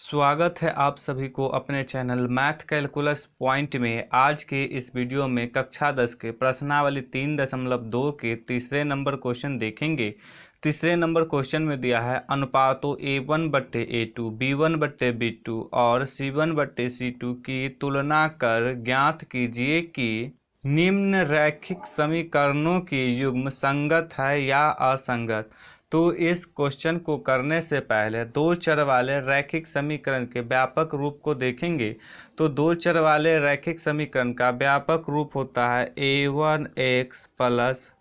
स्वागत है आप सभी को अपने चैनल मैथ कैलकुलस पॉइंट में। आज के इस वीडियो में कक्षा 10 के प्रश्नावली 3.2 के तीसरे नंबर क्वेश्चन देखेंगे। तीसरे नंबर क्वेश्चन में दिया है अनुपातों A1/A2, B1/B2 और C1/C2 की तुलना कर ज्ञात कीजिए कि निम्न रैखिक समीकरणों की युग्म संगत है या असंगत। तो इस क्वेश्चन को करने से पहले दो चर वाले रैखिक समीकरण के व्यापक रूप को देखेंगे। तो दो चर वाले रैखिक समीकरण का व्यापक रूप होता है a1x plus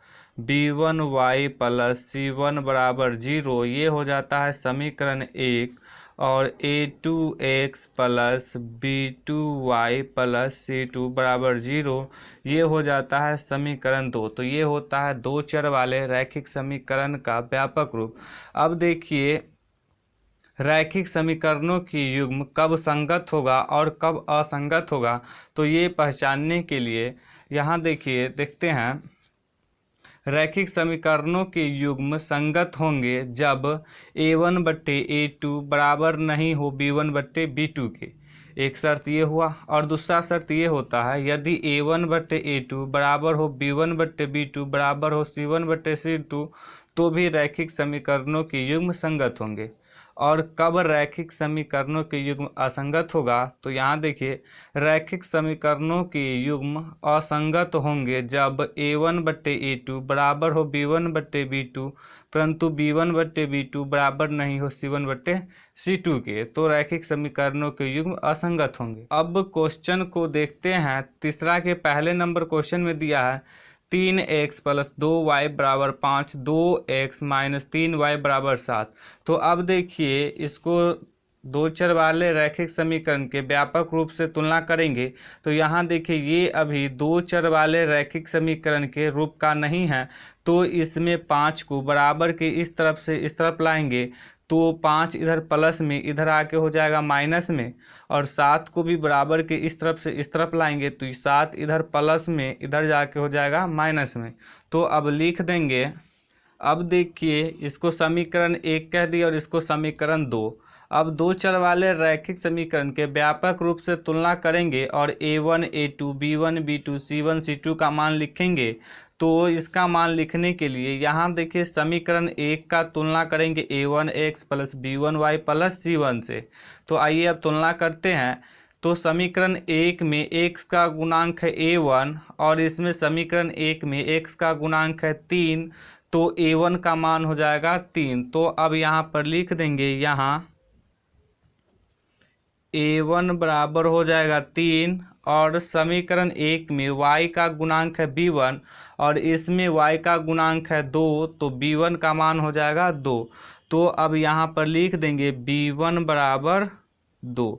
b1y plus c1 बराबर 0। ये हो जाता है समीकरण 1। और a2x plus b2y plus c2 बराबर 0, ये हो जाता है समीकरण 2। तो ये होता है दो चर वाले रैखिक समीकरण का व्यापक रूप। अब देखिए रैखिक समीकरणों की युग्म कब संगत होगा और कब असंगत होगा। तो ये पहचानने के लिए यहाँ देखते हैं रैखिक समीकरणों के युग्म संगत होंगे जब a1/A2 बराबर नहीं हो b1/B2 के। एक शर्त ये हुआ। और दूसरा शर्त ये होता है यदि a1/A2 बराबर हो b1/B2 बराबर हो c1/C2 तो भी रैखिक समीकरणों के युग्म संगत होंगे। और कब रैखिक समीकरणों के युग्म असंगत होगा, तो यहाँ देखिए रैखिक समीकरणों के युग्म असंगत होंगे जब a1/A2 बराबर हो b1/B2 परंतु b1/B2 बराबर नहीं हो c1/C2 के। तो रैखिक समीकरणों के युग्म असंगत होंगे। अब क्वेश्चन को देखते हैं। तीसरा के पहले नंबर क्वेश्चन में दिया है 3x प्लस 2y बराबर 5, 2x माइनस 3y बराबर 7। तो अब देखिए इसको दो चर वाले रैखिक समीकरण के व्यापक रूप से तुलना करेंगे। तो यहाँ देखिए ये अभी दो चर वाले रैखिक समीकरण के रूप का नहीं है। तो इसमें 5 को बराबर के इस तरफ से इस तरफ लाएंगे तो 5 इधर प्लस में इधर आके हो जाएगा माइनस में, और 7 को भी बराबर के इस तरफ से इस तरफ लाएंगे तो 7 इधर प्लस में इधर जाके हो जाएगा माइनस में। तो अब लिख देंगे। अब देखिए इसको समीकरण 1 कह दिया और इसको समीकरण 2। अब दो चर वाले रैखिक समीकरण के व्यापक रूप से तुलना करेंगे और a1 a2 b1 b2 c1 c2 का मान लिखेंगे। तो इसका मान लिखने के लिए यहाँ देखिए समीकरण 1 का तुलना करेंगे a1x plus b1y plus c1 से। तो आइए अब तुलना करते हैं। तो समीकरण 1 में x का गुणांक है a1 और इसमें समीकरण 1 में x का गुणांक है 3। तो a1 का मान हो जाएगा 3। तो अब यहाँ पर लिख देंगे, यहाँ a1 बराबर हो जाएगा 3 और समीकरण 1 में y का गुणांक है b1 और इसमें y का गुणांक है 2। तो b1 का मान हो जाएगा 2। तो अब यहाँ पर लिख देंगे b1 बराबर 2।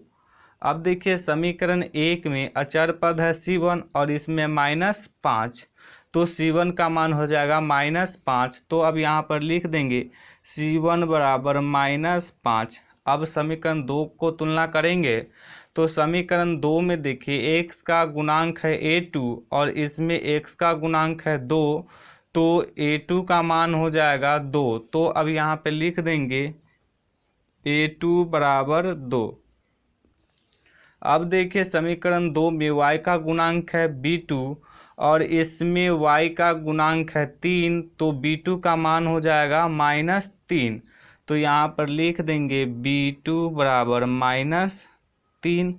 अब देखिए समीकरण 1 में अचर पद है c1 और इसमें -5। तो c1 का मान हो जाएगा -5। तो अब यहाँ पर लिख देंगे c1 बराबर -5। अब समीकरण 2 को तुलना करेंगे। तो समीकरण 2 में देखिए x का गुणांक है a2 और इसमें x का गुणांक है 2। तो a2 का मान हो जाएगा 2। तो अब यहाँ पे लिख देंगे a2 बराबर 2। अब देखिए समीकरण 2 में y का गुणांक है b2 और इसमें y का गुणांक है 3। तो b2 का मान हो जाएगा -3। तो यहाँ पर लिख देंगे b2 बराबर -3।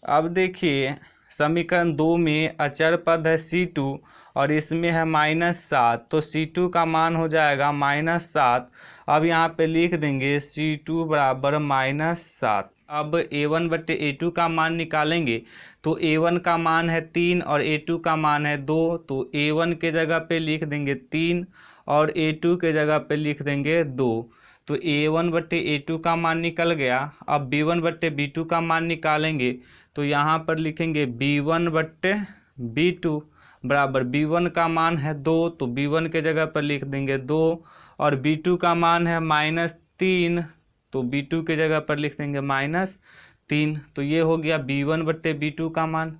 अब देखिए समीकरण 2 में अचर पद है c2 और इसमें है -7। तो c2 का मान हो जाएगा -7। अब यहाँ पे लिख देंगे c2 बराबर -7। अब a1/A2 का मान निकालेंगे। तो a1 का मान है 3 और a2 का मान है 2। तो a1 के जगह पे लिख देंगे 3 और a2 के जगह पे लिख देंगे 2। तो a1/A2 का मान निकल गया। अब b1/B2 का मान निकालेंगे। तो यहाँ पर लिखेंगे b1/B2 बराबर b1 का मान है 2। तो b1 के जगह पर लिख देंगे 2 और b2 का मान है -3। तो b2 के जगह पर लिख देंगे -3। तो ये हो गया b1/B2 का मान।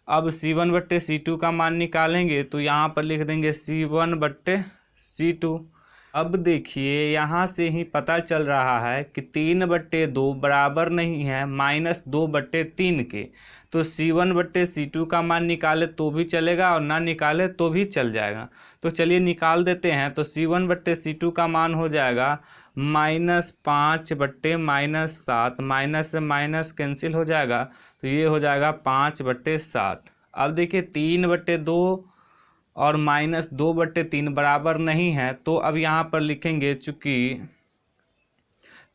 अब c1/C2 का मान निकालेंगे। तो यहाँ पर लिख देंगे c1/C2। अब देखिए यहाँ से ही पता चल रहा है कि 3/2 बराबर नहीं है -2/3 के। तो C1/C2 का मान निकाले तो भी चलेगा और ना निकाले तो भी चल जाएगा। तो चलिए निकाल देते हैं। तो C1/C2 का मान हो जाएगा -5/-7, माइनस से माइनस कैंसिल हो जाएगा, तो ये हो जाएगा 5/7। अब देखिए 3/2 और -2/3 बराबर नहीं है, तो अब यहाँ पर लिखेंगे चूँकि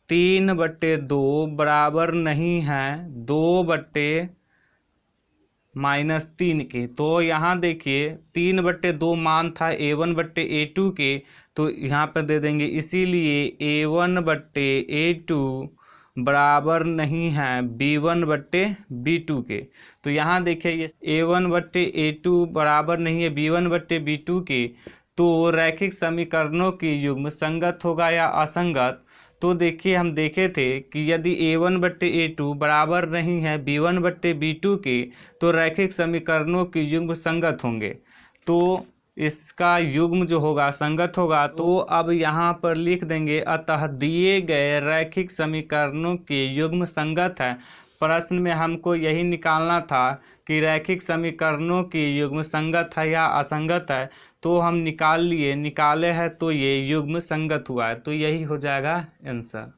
3/2 बराबर नहीं है 2/-3 के। तो यहाँ देखिए 3/2 मान था A1/A2 के, तो यहाँ पर दे देंगे, इसीलिए A1/A2 बराबर नहीं है B1/B2 के। तो यहाँ देखिए ये A1/A2 बराबर नहीं है B1/B2 के, तो रैखिक समीकरणों की युग्म संगत होगा या असंगत। तो देखिए हम देखे थे कि यदि A1/A2 बराबर नहीं है B1/B2 के, तो रैखिक समीकरणों की युग्म संगत होंगे। तो इसका युग्म जो होगा संगत होगा। तो अब यहाँ पर लिख देंगे, अतः दिए गए रैखिक समीकरणों के युग्म संगत है। प्रश्न में हमको यही निकालना था कि रैखिक समीकरणों की युग्म संगत है या असंगत है। तो हम निकाले हैं, तो ये युग्म संगत हुआ है, तो यही हो जाएगा आंसर।